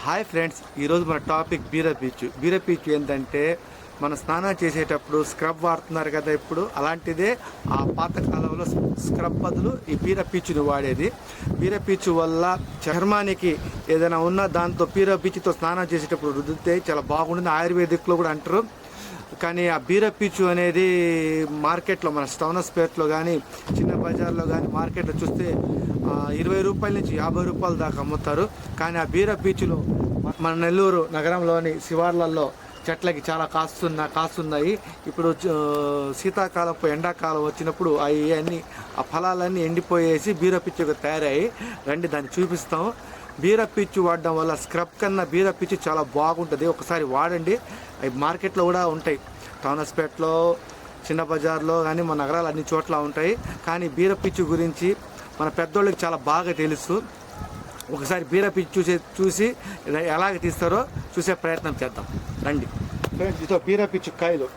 Hi friends, ఈరోజు మన topic బీరపీచు ఏంటంటే మన స్నానం చేసేటప్పుడు స్క్రబ్ వాడుతున్నారు కదా. ఇప్పుడు అలాంటిదే ఆ పాత కాలంలో స్క్రబ్ బదులు ఈ బీరపీచుని వాడేది. బీరపీచు వల్ల చర్మానికి ఏదైనా ఉన్నా దాంతో బీరపీచుతో స్నానం చేసేటప్పుడు రుద్దితే చాలా బాగుంటుంది. ఆయుర్వేదిక్లో కూడా అంటారు. కానీ ఆ బీరపీచు అనేది మార్కెట్లో మన స్టౌనస్పేట్లో కానీ చిన్న బజార్లో కానీ మార్కెట్లో చూస్తే 20 రూపాయల నుంచి 50 రూపాయల దాకా అమ్ముతారు. కానీ ఆ బీరపీచులు మన నెల్లూరు నగరంలోని శివార్లలో చెట్లకి చాలా కాస్తున్నాయి. ఇప్పుడు శీతాకాలపు ఎండాకాలం వచ్చినప్పుడు అవన్నీ ఆ ఫలాలన్నీ ఎండిపోయేసి బీరపీచుగా తయారయ్యి రండి దాన్ని చూపిస్తాం. బీరపీచు వాడడం వల్ల స్క్రబ్ కన్నా బీరపీచు చాలా బాగుంటుంది. ఒకసారి వాడండి. అవి మార్కెట్లో కూడా ఉంటాయి, టౌనస్పేట్లో చిన్న బజార్లో కానీ మన నగరాలు అన్ని చోట్ల ఉంటాయి. కానీ బీరపీచు గురించి మన పెద్దోళ్ళకి చాలా బాగా తెలుసు. ఒకసారి బీరపీచు చూసి ఎలాగ తీస్తారో చూసే ప్రయత్నం చేద్దాం రండి. ఫ్రెండ్స్, ఇదో బీరపీచు కాయలు,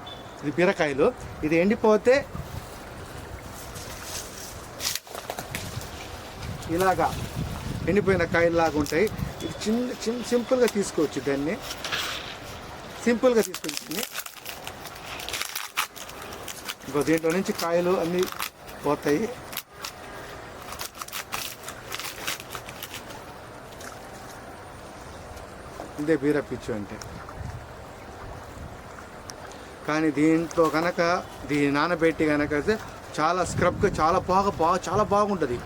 ఇది బీరకాయలు. ఇది ఎండిపోతే ఇలాగా ఎండిపోయిన కాయల్లాగా ఉంటాయి. ఇది సింపుల్గా తీసుకోవచ్చు. దాన్ని సింపుల్గా తీసుకొచ్చింది. ఇంకో దీంట్లో నుంచి కాయలు అన్నీ పోతాయి. ఇదే బీరపీచు అంటే. కానీ దీంట్లో కనుక దీన్ని నానబెట్టి కనుక చాలా స్క్రబ్గా చాలా బాగుంటుంది.